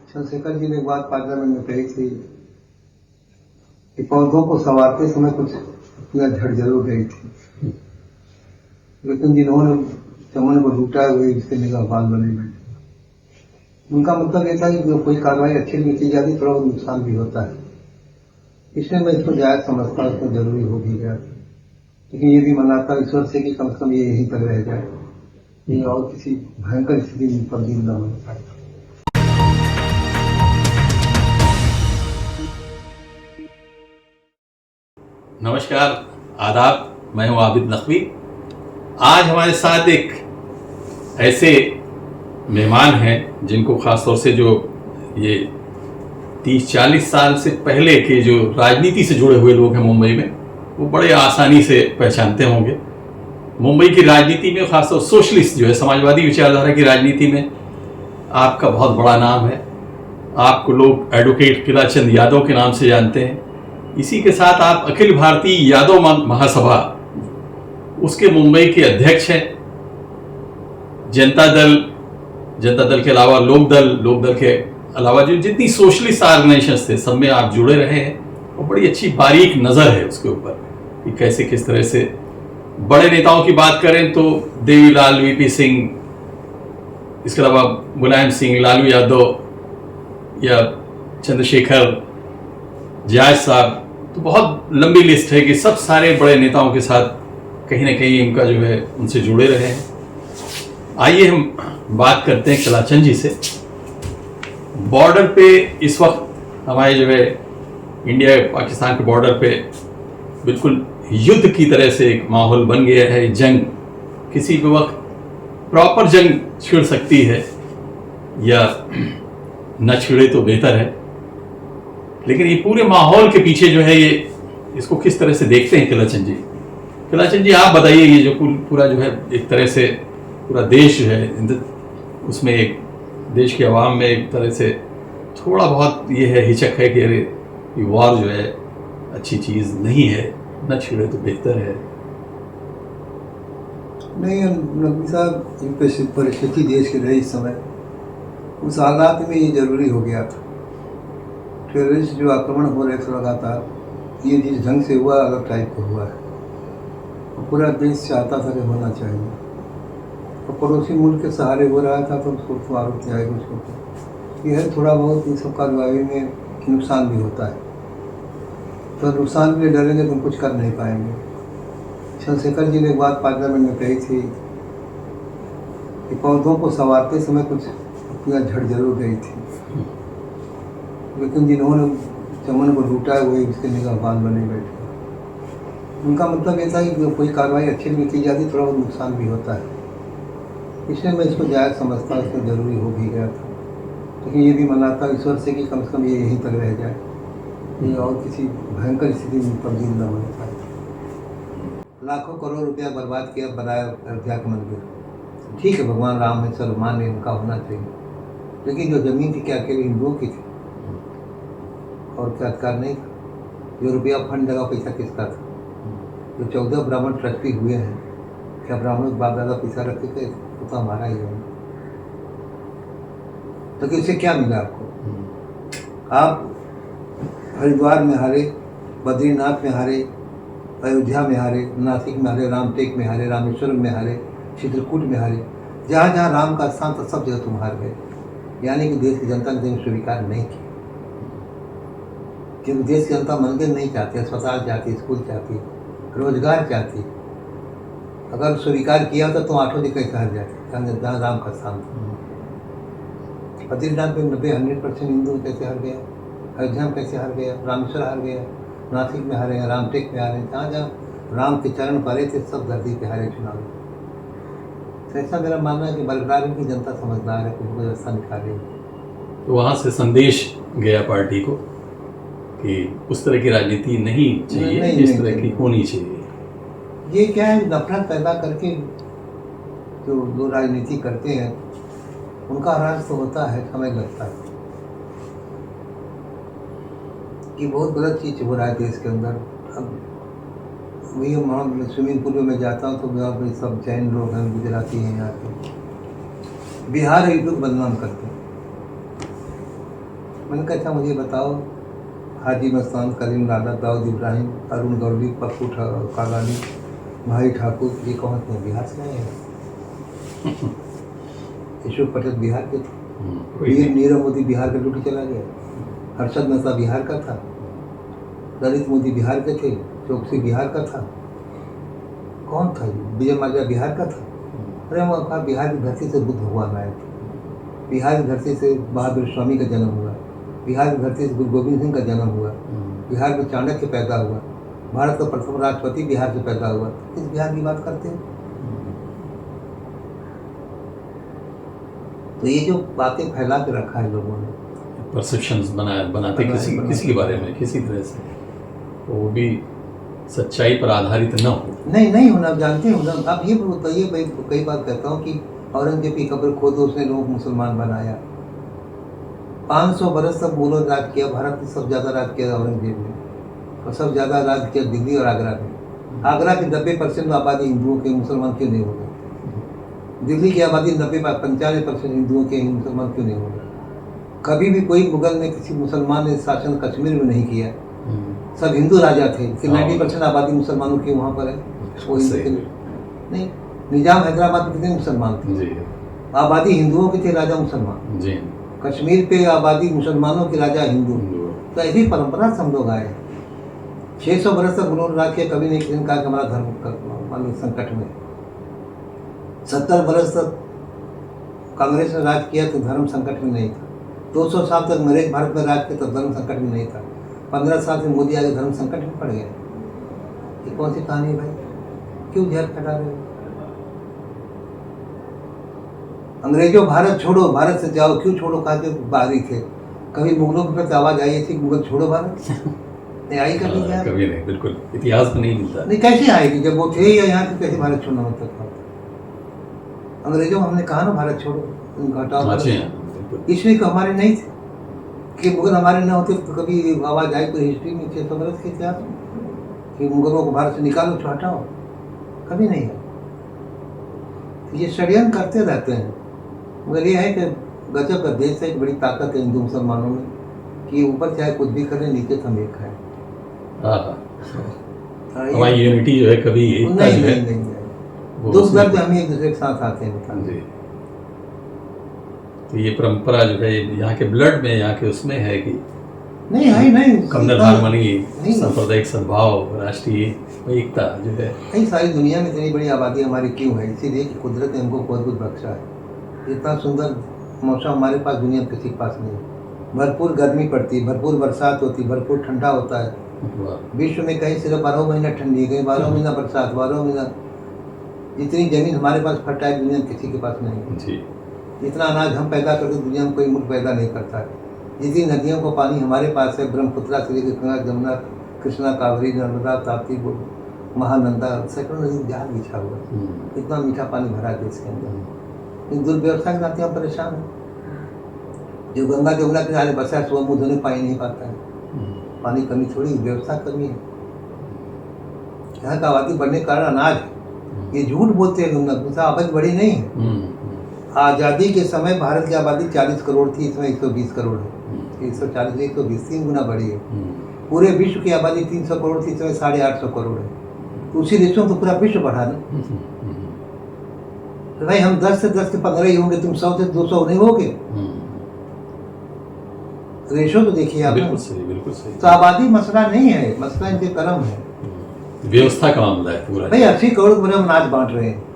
चंद्रशेखर जी ने एक बात पार्लियामेंट में कही थी कि पौधों को संवारते समय कुछ अपना झड़ जरूर गई थी, लेकिन जिन्होंने चमन को लूटा हुए इसके निगाहबान बने बैठे। उनका मतलब यह था कि कोई कार्रवाई अच्छी नहीं की जाती, थोड़ा नुकसान भी होता है। इसलिए मैं इसको जायज समझता हूँ, इसमें जरूरी हो भी गया। लेकिन ये भी मनाता ईश्वर से कि कम से कम ये यहीं तक रह जाए, ये और किसी भयंकर स्थिति में तब्दील न हो पाए। नमस्कार, आदाब। मैं हूं आबिद नकवी। आज हमारे साथ एक ऐसे मेहमान हैं जिनको खासतौर से जो ये 30-40 साल से पहले के जो राजनीति से जुड़े हुए लोग हैं मुंबई में, वो बड़े आसानी से पहचानते होंगे। मुंबई की राजनीति में खासतौर सोशलिस्ट जो है, समाजवादी विचारधारा की राजनीति में आपका बहुत बड़ा नाम है। आपको लोग एडवोकेट किला चंद यादव के नाम से जानते हैं। इसी के साथ आप अखिल भारतीय यादव महासभा, उसके मुंबई के अध्यक्ष हैं। जनता दल के अलावा लोक दल के अलावा जो जितनी सोशलिस्ट ऑर्गेनाइजेशंस थे, सब में आप जुड़े रहे हैं और बड़ी अच्छी बारीक नज़र है उसके ऊपर कि कैसे किस तरह से। बड़े नेताओं की बात करें तो देवीलाल, वीपी सिंह, इसके अलावा मुलायम सिंह, लालू यादव या चंद्रशेखर, जायज साहब, तो बहुत लंबी लिस्ट है कि सब सारे बड़े नेताओं के साथ कहीं ना कहीं इनका जो है उनसे जुड़े रहे हैं। आइए हम बात करते हैं किलाचंद जी से। बॉर्डर पे इस वक्त हमारे जो है इंडिया पाकिस्तान के बॉर्डर पे बिल्कुल युद्ध की तरह से एक माहौल बन गया है। जंग किसी भी वक्त प्रॉपर जंग छिड़ सकती है या न छिड़े तो बेहतर है। लेकिन ये पूरे माहौल के पीछे जो है ये इसको किस तरह से देखते हैं किलाचंद जी? किलाचंद जी, आप बताइए, ये जो पूरा जो है एक तरह से पूरा देश जो है उसमें एक देश के अवाम में एक तरह से थोड़ा बहुत ये है हिचक है कि अरे ये वॉर जो है अच्छी चीज़ नहीं है, न छिड़े तो बेहतर है। नहीं नकवी साहब, ये परिस्थिति देश की रही इस समय, उस हालात में ये जरूरी हो गया था। टेररिस्ट जो आक्रमण हो रहे थे लगातार, ये जिस ढंग से हुआ अलग टाइप का हुआ है, और पूरा देश चाहता था कि होना चाहिए, और पड़ोसी मुल्क के सहारे हो रहा था तो उसको तो आरोप जाएगा उसके ऊपर। यह है थोड़ा बहुत इन सब कार्रवाई में नुकसान भी होता है, तो नुकसान के लिए डरेंगे तो हम कुछ कर नहीं पाएंगे। चंद्रशेखर जी ने एक बात पार्लियामेंट में कही थी कि पौधों को संवारते समय कुछ अपना झड़ जरूर गई थी, लेकिन जिन्होंने चमन को लूटा है वही इसके निगाहबान बने बैठे। उनका मतलब ये था कि कोई कार्रवाई अच्छी नहीं की जाती, थोड़ा बहुत नुकसान भी होता है। इसलिए मैं इसको जायज समझता हूँ, इसमें जरूरी हो भी गया था। लेकिन ये भी मनाता ईश्वर से कि कम से कम ये यहीं तक रह जाए, ये और किसी भयंकर स्थिति में तब्दील न हो पाए। लाखों करोड़ रुपया बर्बाद किया, बनाया अयोध्या का मंदिर। ठीक है, भगवान राम है, चलो मान लें, उनका होना चाहिए, लेकिन जो जमीन थी क्या अकेले हिंदुओं की थी और क्या अधिकार नहीं था? जो रुपया फंड लगा पैसा किसका था? जो 14 ब्राह्मण ट्रस्टी हुए हैं, क्या ब्राह्मणों के बाप दादा पैसा रखे थे? वो तो हमारा ही है। तो इससे क्या मिला आपको? आप हरिद्वार में हारे, बद्रीनाथ में हारे, अयोध्या में हारे, नासिक में हारे, रामटेक में हारे, रामेश्वरम में हारे, चित्रकूट में हारे। जहाँ जहाँ राम का स्थान था सब जगह तुम हार गए। यानी कि देश की जनता ने स्वीकार नहीं की, क्योंकि देश की जनता मंदिर नहीं चाहती, अस्पताल चाहती, स्कूल चाहती, रोजगार चाहती। अगर स्वीकार किया होता तो 8 दिन कैसे हार जाते, जहाँ राम का स्थान था। बद्रीनाथ में 90-100% हिंदू कैसे हार गया, अयोध्या में कैसे हार गया, रामेश्वर हार गया, नासिक में हारे, रामटेक में हारे, जहाँ जहाँ राम के चरण पड़े थे सब धरती पे हारे चुनाव। तो ऐसा मेरा मानना है कि बलराम की जनता समझदार है, कुछ व्यवस्था निकालेगी। तो वहाँ से संदेश गया पार्टी को कि उस तरह की राजनीति नहीं चाहिए, इस तरह की होनी चाहिए। ये क्या है, नफरत पैदा करके जो राजनीति करते हैं उनका राज तो होता है, समय लगता है। ये बहुत गलत चीज़ हो रहा है देश के अंदर। अब वही वहाँ स्विमिंग पूल में जाता हूँ तो वहाँ पर सब जैन लोग हैं, गुजराती हैं, यहाँ के बिहार है, लोग बदनाम करते हैं। मैंने कहा अच्छा मुझे बताओ, हाजी मस्तान, करीम लाला, दाऊद इब्राहिम, अरुण गौरी, पप्पू कालानी, भाई ठाकुर, ये कौन थे? बिहार से आए हैं। यशोक पटेल बिहार के थे, नीरव मोदी बिहार का ड्यूटी चला गया, हर्षद मेहता बिहार का था, ललित मोदी बिहार के थे, चौकसी बिहार का था, कौन था? विजय माल्या बिहार का था। अरे वो कहा बिहार की धरती से बुद्ध भगवान आए थे, बिहार की धरती से बहादुर स्वामी का जन्म हुआ, बिहार की धरती से गुरु गोविंद सिंह का जन्म हुआ, बिहार में चाणक्य पैदा हुआ, भारत का प्रथम राष्ट्रपति बिहार से पैदा हुआ। किस बिहार की बात करते हैं? तो ये जो बातें फैला के रखा है लोगों ने, परसेप्शंस बनाते किसी के बारे में किसी तरह से, वो भी सच्चाई पर आधारित न हो। नहीं होना, जानते हो ना आप। ये बताइए भाई, कई बार कहता हूँ कि औरंगजेब की कब्र खोदो, उसने लोगों को मुसलमान बनाया। 500 बरस तक मुगलों ने राज किया, भारत में सबसे ज़्यादा राज किया औरंगजेब ने, और सबसे ज़्यादा राज किया दिल्ली और आगरा में। आगरा की 90% आबादी हिंदुओं के, मुसलमान क्यों नहीं हो गए? दिल्ली की आबादी 95% हिंदुओं के, मुसलमान क्यों नहीं हो गए? कभी भी कोई मुगल ने, किसी मुसलमान ने शासन कश्मीर में नहीं किया, सब हिंदू राजा थे। 90% आबादी मुसलमानों की वहाँ पर है, वो नहीं। निजाम हैदराबाद में कितने मुसलमान थे? आबादी हिंदुओं की थे, राजा मुसलमान। कश्मीर पे आबादी मुसलमानों की, राजा हिंदू। तो ऐसी परंपरा से हम लोग आए। 600 बरस तक उन्होंने राज किया, कभी नहीं किसी ने कहा कि हमारा धर्म संकट में। 70 बरस तक कांग्रेस ने राज किया तो धर्म संकट में नहीं था। 200 साल तक अंग्रेज भारत में राज किया तो धर्म संकट में नहीं था। 15 साल से मोदी आगे धर्म संकट में पड़ गया। ये कौन सी कहानी है भाई? क्यों जहर फैला रहे हो? अंग्रेजों भारत छोड़ो, भारत से जाओ, क्यों छोड़ो? कहा के बाहरी थे। कभी मुगलों के प्रति आवाज आई थी मुगल छोड़ो भारत? नहीं आई कभी? कभी नहीं, बिल्कुल इतिहास में नहीं मिलता। नहीं, कैसे आएगी जब वो थे या यहाँ से? कैसे भारत छोड़ना होता था? अंग्रेजों हमने कहा ना भारत छोड़ो, हटाओ। इसलिए तो हमारे नहीं थे कि मुगल हमारे न होते तो कभी आवाज़ आई कोई हिस्ट्री में 600 बरस के इतिहास में कि मुगलों को भारत से निकालो, तो हटाओ? कभी नहीं है। ये षड्यंत्र करते रहते हैं। मगर ये है कि गजब का देश है, एक बड़ी ताकत है हिंदू मुसलमानों में कि ऊपर चाहे कुछ भी करें, नीचे तो हम एक है। हमारी यूनिटी जो है कभी नहीं, दुख दर्द हम एक दूसरे के साथ आते हैं। जी, तो ये परंपरा जो है यहाँ के ब्लड में, यहाँ के उसमें है कि नहीं कम्युनल हार्मनी, सांप्रदायिक सद्भाव, राष्ट्रीय एकता जो है। नहीं, सारी दुनिया में इतनी बड़ी आबादी हमारी क्यों है? इसीलिए कि कुदरत ने हमको बहुत कुछ बख्शा है। इतना सुंदर मौसम हमारे पास दुनिया में किसी के पास नहीं है। भरपूर गर्मी पड़ती, भरपूर बरसात होती, भरपूर ठंडा होता है। विश्व में कहीं सिर्फ 12 महीना ठंडी, कहीं 12 महीना बरसात, 12 महीना। जितनी जमीन हमारे पास फर्टाइल दुनिया में किसी के पास नहीं है। जितना अनाज हम पैदा करते दुनिया में कोई मुल्क पैदा नहीं करता है। जितनी नदियों को पानी हमारे पास है, ब्रह्मपुत्रा से लेकर गंगा, जमुना, कृष्णा, कावेरी, नर्मदा, ताप्ती, महानंदा, सैकड़ों नदी जहाज बिछा हुआ है। इतना मीठा पानी भरा है देश के अंदर। इन दुर्व्यवस्था के नाते हम परेशान हैं। जो गंगा जमुना किनारे बसा है, सुबह मुँह धोने पानी नहीं पाता है। पानी कमी थोड़ी, व्यवस्था कमी है। यहाँ का आबादी बढ़ने के कारण अनाज है। ये झूठ बोलते हैं लोग, आबादी बढ़ी नहीं है। आज़ादी के समय भारत की आबादी 40 करोड़ थी, इसमें 120 करोड़ है। 140 से 120, 3 गुना बढ़ी है। पूरे विश्व की आबादी 300 करोड़ थी, इसमें 850 करोड़ है। तो उसी रेशो में तो पूरा विश्व बढ़ा ना। तो भाई हम 10 से 10 के 15 ही होंगे, तुम 100 से 200 नहीं होगे। रेशो तो देखिए आप। बिल्कुल सही। तो आबादी मसला नहीं है, मसला इनके कर्म है, व्यवस्था का मामला है पूरा। भाई 80 करोड़ को अनाज बांट रहे हैं।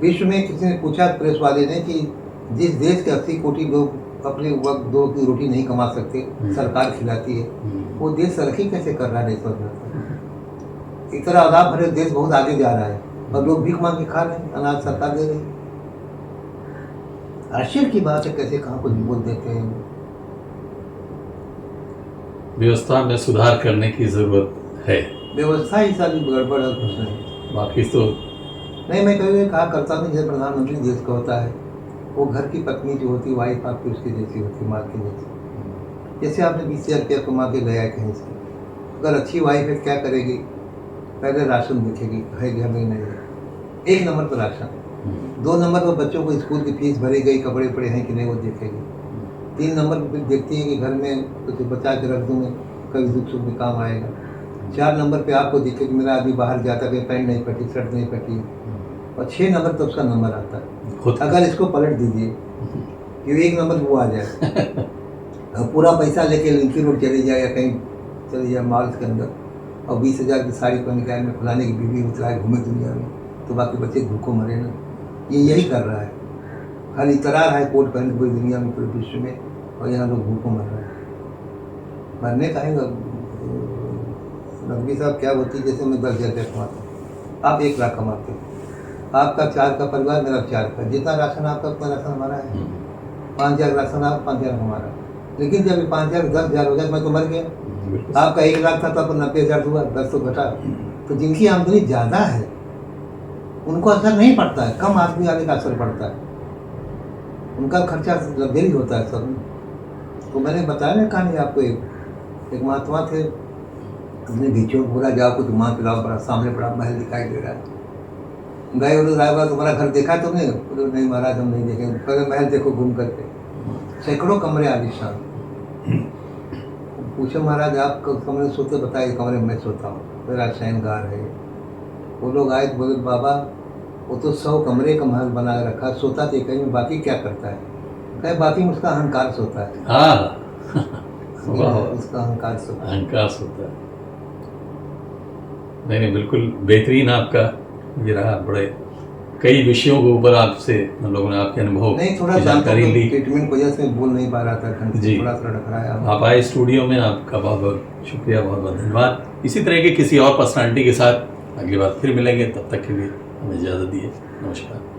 विश्व में किसी ने पूछा प्रेस वाले ने कि जिस देश के 80 कोटी लोग अपने वक्त 2 की रोटी नहीं कमा सकते, सरकार खिलाती है, वो देश तरक्की कैसे कर रहा है? नहीं समझ आता। एक तरह आदाब भरे देश बहुत आगे जा रहा है और लोग भीख मांग के खा रहे हैं, अनाज सरकार दे रही है। आश्चर्य की बात है, कैसे कहाँ कुछ बोल देते हैं। व्यवस्था में सुधार करने की जरूरत है। व्यवस्था ही सारी गड़बड़ है, कुछ नहीं। बाकी तो नहीं, मैं कभी कहा करता हूँ, जैसे प्रधानमंत्री देश का होता है, वो घर की पत्नी जो होती, वाइफ आपकी उसकी जैसी होती, माँ की जैसी। जैसे आपने 20,000 रुपया कमा के ले आए कहीं से, अगर अच्छी वाइफ है क्या करेगी? पहले राशन देखेगी, है घर में नहीं है, 1 नंबर पर राशन। 2 नंबर पर बच्चों को स्कूल की फीस भरी गई, कपड़े पड़े हैं कि नहीं वो देखेगी। 3 नंबर पे देखती हैं कि घर में कुछ बचा के रख दूँ मैं, कभी दुख सुख में काम आएगा। 4 नंबर पे आपको दिखे कि मेरा आदमी बाहर जाता है, पैंट नहीं फटी, शर्ट नहीं फटी, और 6 नंबर तो उसका नंबर आता है। खुद अगर इसको पलट दीजिए कि 1 नंबर वो आ जाए और पूरा पैसा लेके लिंकी रोड चले जाए या कहीं चले जाए मॉल के अंदर, और 20,000 की साड़ी पहन के आए, में फलाने की बीवी उतराए घूमे दुनिया में, तो बाकी बच्चे भूखों मरे ना। ये यही कर रहा है, खाली इतरा रहा है कोट पहन पूरी दुनिया में, पूरे विश्व में, और यहाँ लोग भूखों मर रहे हैं। मरने का है नकवी साहब, क्या होती है, जैसे मैं 10,000 कमाता हूँ, आप 1 लाख कमाते हो, आपका 4 का परिवार, मेरा 4 का, जितना राशन आपका उतना राशन हमारा है। 5,000 राशन आप, 5,000 हमारा। लेकिन जब 5,000 10,000 हो जाए, मैं तो मर गया। आपका 1 लाख था तो आपको 90,000 हुआ, 10 तो घटा। तो जिनकी आमदनी ज़्यादा है उनको असर नहीं पड़ता है, कम आदमी वाले का असर पड़ता है, उनका खर्चा लग्जरी होता है सब। तो मैंने बताया ना कहानी आपको, एक महात्मा थे, अपने भिक्षुओं को बोला जाओ कुछ माँ पिलाओ, बड़ा सामने बड़ा महल दिखाई दे रहा है। गए उधर रायबा, तुम्हारा घर देखा तुमने? बोले नहीं महाराज हम नहीं देखे। पहले महल देखो घूम करके, सैकड़ों कमरे आलीशान। पूछे महाराज आप कमरे सोते? बताइए कमरे में सोता हूँ, मेरा शयनगार है। वो लोग आए तो बोले बाबा वो तो 100 कमरे का महल बना के रखा, सोता तो कहीं में, बाकी क्या करता है? कहे बाकी में उसका अहंकार सोता है। उसका अहंकार सोता है, अहंकार सोता है। नहीं, बिल्कुल बेहतरीन आपका ये रहा। बड़े कई विषयों के ऊपर आपसे हम लोगों ने आपके अनुभव नहीं, थोड़ा जानकारी ली। ट्रीटमेंट की वजह से बोल नहीं पा रहा था, जी, थोड़ा टकराया। आप आए स्टूडियो में, आपका बहुत बहुत शुक्रिया, बहुत बहुत धन्यवाद। इसी तरह के किसी और पर्सनालिटी के साथ अगली बार फिर मिलेंगे, तब तक के लिए हमें इजाज़त दिए। नमस्कार।